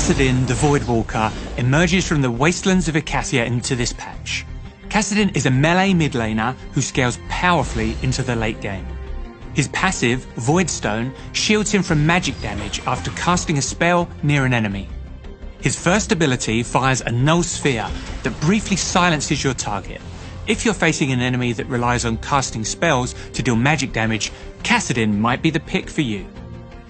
Kassadin, the Voidwalker, emerges from the wastelands of Icassia into this patch. Kassadin is a melee mid laner who scales powerfully into the late game. His passive, Voidstone, shields him from magic damage after casting a spell near an enemy. His first ability fires a null sphere that briefly silences your target. If you're facing an enemy that relies on casting spells to deal magic damage, Kassadin might be the pick for you.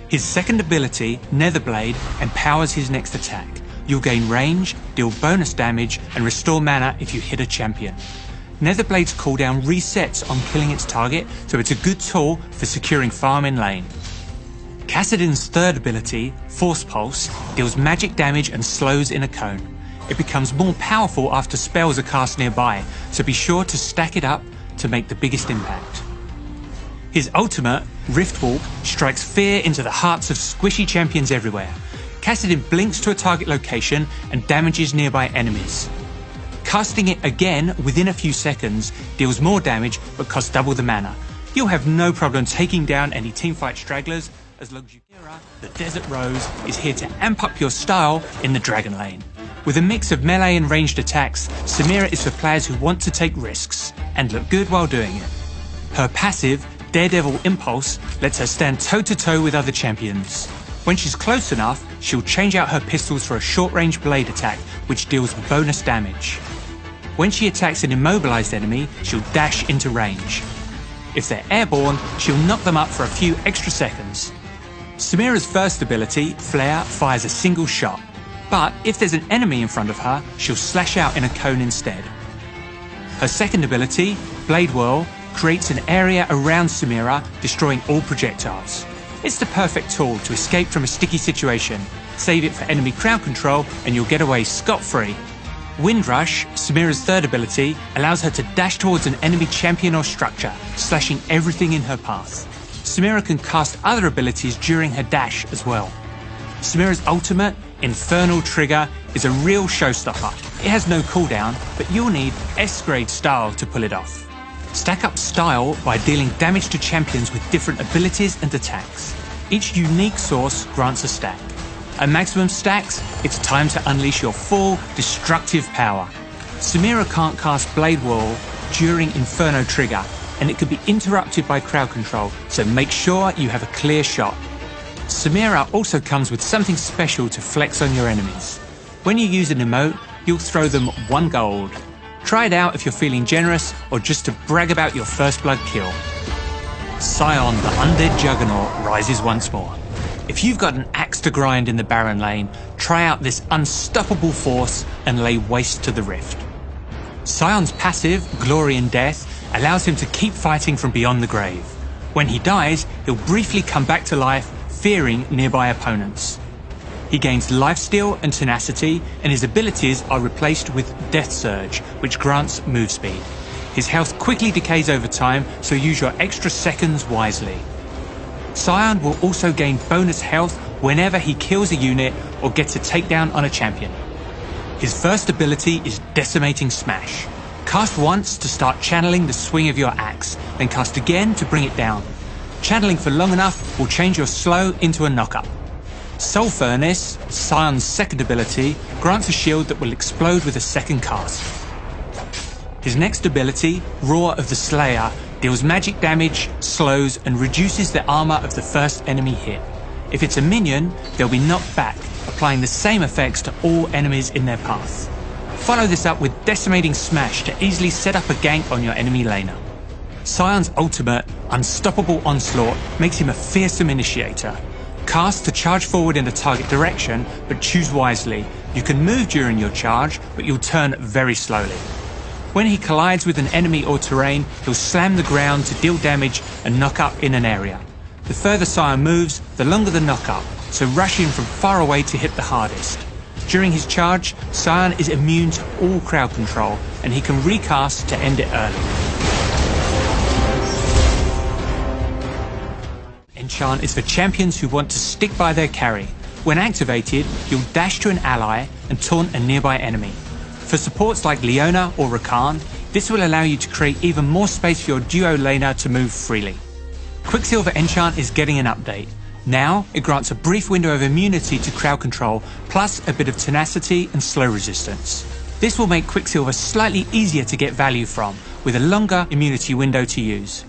His second ability, Netherblade, empowers his next attack. You'll gain range, deal bonus damage, and restore mana if you hit a champion. Netherblade's cooldown resets on killing its target, so it's a good tool for securing farm in lane. Kassadin's third ability, Force Pulse, deals magic damage and slows in a cone. It becomes more powerful after spells are cast nearby, so be sure to stack it up to make the biggest impact. His ultimate, Riftwalk, strikes fear into the hearts of squishy champions everywhere. Kassadin blinks to a target location and damages nearby enemies. Casting it again within a few seconds deals more damage but costs double the mana. You'll have no problem taking down any teamfight stragglers as long as Samira, the Desert Rose, is here to amp up your style in the Dragon Lane. With a mix of melee and ranged attacks, Samira is for players who want to take risks and look good while doing it. Her passive, Daredevil Impulse, lets her stand toe-to-toe with other champions. When she's close enough, she'll change out her pistols for a short-range blade attack, which deals bonus damage. When she attacks an immobilized enemy, she'll dash into range. If they're airborne, she'll knock them up for a few extra seconds. Samira's first ability, Flare, fires a single shot. But if there's an enemy in front of her, she'll slash out in a cone instead. Her second ability, Blade Whirl, creates an area around Samira, destroying all projectiles. It's the perfect tool to escape from a sticky situation. Save it for enemy crowd control and you'll get away scot-free. Windrush, Samira's third ability, allows her to dash towards an enemy champion or structure, slashing everything in her path. Samira can cast other abilities during her dash as well. Samira's ultimate, Infernal Trigger, is a real showstopper. It has no cooldown, but you'll need S-grade style to pull it off. Stack up style by dealing damage to champions with different abilities and attacks. Each unique source grants a stack. At maximum stacks, it's time to unleash your full destructive power. Samira can't cast Blade Whirl during Inferno Trigger, and it could be interrupted by crowd control, so make sure you have a clear shot. Samira also comes with something special to flex on your enemies. When you use an emote, you'll throw them 1 gold. Try it out if you're feeling generous or just to brag about your first blood kill. Scion, the undead juggernaut, rises once more. If you've got an axe to grind in the Baron lane, try out this unstoppable force and lay waste to the rift. Scion's passive, Glory in Death, allows him to keep fighting from beyond the grave. When he dies, he'll briefly come back to life, fearing nearby opponents. He gains lifesteal and tenacity, and his abilities are replaced with Death Surge, which grants move speed. His health quickly decays over time, so use your extra seconds wisely. Scion will also gain bonus health whenever he kills a unit or gets a takedown on a champion. His first ability is Decimating Smash. Cast once to start channeling the swing of your axe, then cast again to bring it down. Channeling for long enough will change your slow into a knock-up. Soul Furnace, Scion's second ability, grants a shield that will explode with a second cast. His next ability, Roar of the Slayer, deals magic damage, slows, and reduces the armor of the first enemy hit. If it's a minion, they'll be knocked back, applying the same effects to all enemies in their path. Follow this up with Decimating Smash to easily set up a gank on your enemy laner. Scion's ultimate, Unstoppable Onslaught, makes him a fearsome initiator. Cast to charge forward in a target direction, but choose wisely. You can move during your charge, but you'll turn very slowly. When he collides with an enemy or terrain, he'll slam the ground to deal damage and knock up in an area. The further Scion moves, the longer the knock up, so rush in from far away to hit the hardest. During his charge, Scion is immune to all crowd control, and he can recast to end it early. Enchant is for champions who want to stick by their carry. When activated, you'll dash to an ally and taunt a nearby enemy. For supports like Leona or Rakan, this will allow you to create even more space for your duo laner to move freely. Quicksilver Enchant is getting an update. Now, it grants a brief window of immunity to crowd control, plus a bit of tenacity and slow resistance. This will make Quicksilver slightly easier to get value from, with a longer immunity window to use.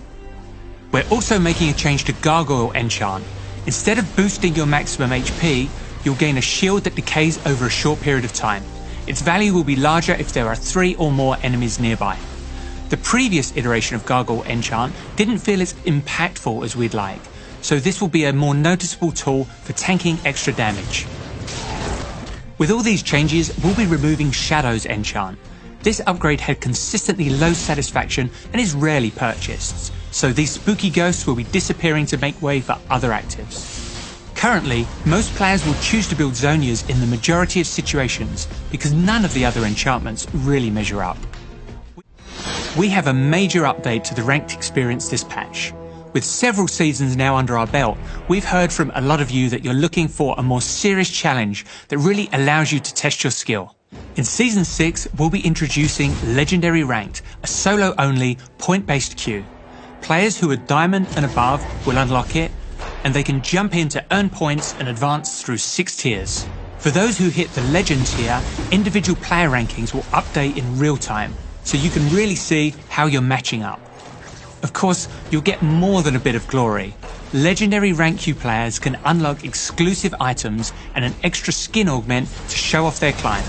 We're also making a change to Gargoyle Enchant. Instead of boosting your maximum HP, you'll gain a shield that decays over a short period of time. Its value will be larger if there are 3 or more enemies nearby. The previous iteration of Gargoyle Enchant didn't feel as impactful as we'd like, so this will be a more noticeable tool for tanking extra damage. With all these changes, we'll be removing Shadow's Enchant. This upgrade had consistently low satisfaction and is rarely purchased, so these spooky ghosts will be disappearing to make way for other actives. Currently, most players will choose to build Zonias in the majority of situations because none of the other enchantments really measure up. We have a major update to the ranked experience this patch. With several seasons now under our belt, we've heard from a lot of you that you're looking for a more serious challenge that really allows you to test your skill. In Season 6, we'll be introducing Legendary Ranked, a solo-only, point-based queue. Players who are Diamond and above will unlock it, and they can jump in to earn points and advance through 6 tiers. For those who hit the Legend tier, individual player rankings will update in real time, so you can really see how you're matching up. Of course, you'll get more than a bit of glory. Legendary Rank Q players can unlock exclusive items and an extra skin augment to show off their climb.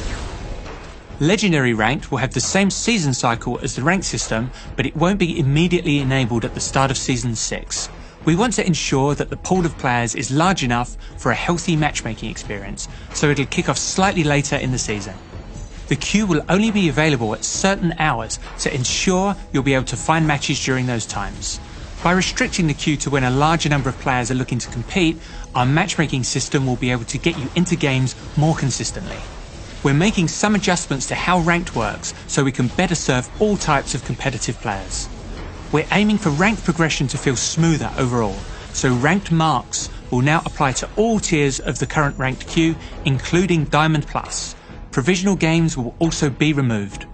Legendary Ranked will have the same season cycle as the rank system, but it won't be immediately enabled at the start of Season 6. We want to ensure that the pool of players is large enough for a healthy matchmaking experience, so it'll kick off slightly later in the season. The queue will only be available at certain hours to ensure you'll be able to find matches during those times. By restricting the queue to when a larger number of players are looking to compete, our matchmaking system will be able to get you into games more consistently. We're making some adjustments to how ranked works so we can better serve all types of competitive players. We're aiming for ranked progression to feel smoother overall, so ranked marks will now apply to all tiers of the current ranked queue, including Diamond Plus. Provisional games will also be removed.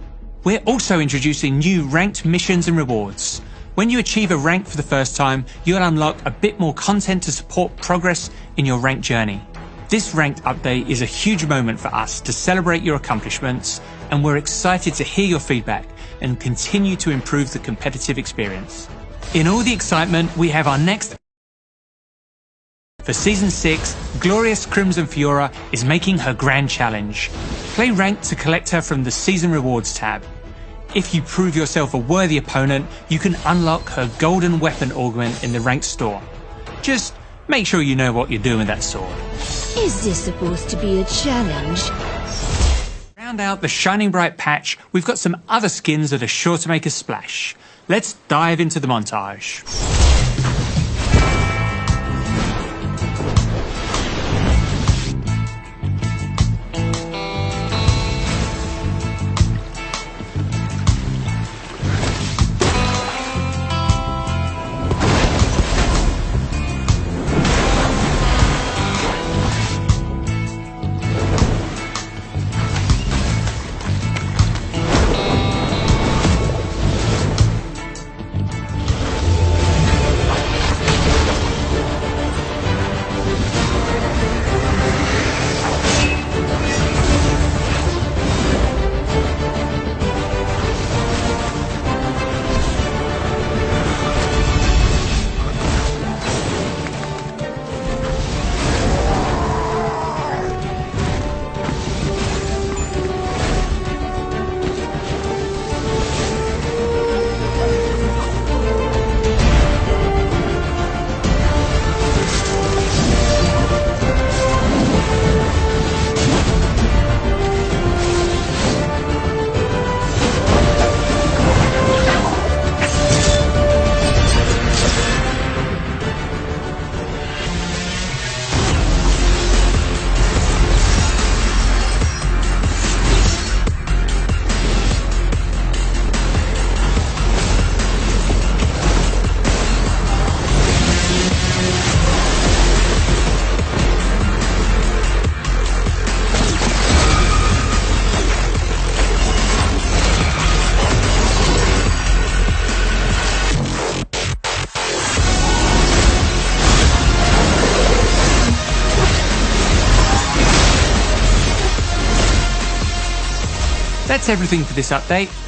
We're also introducing new ranked missions and rewards. When you achieve a rank for the first time, you'll unlock a bit more content to support progress in your ranked journey. This ranked update is a huge moment for us to celebrate your accomplishments, and we're excited to hear your feedback and continue to improve the competitive experience. In all the excitement, we have our next for Season 6, Glorious Crimson Fiora is making her grand challenge. Play ranked to collect her from the Season Rewards tab. If you prove yourself a worthy opponent, you can unlock her golden weapon augment in the ranked store. Just make sure you know what you're doing with that sword. Is this supposed to be a challenge? Round out the Shining Bright patch, we've got some other skins that are sure to make a splash. Let's dive into the montage. That's everything for this update.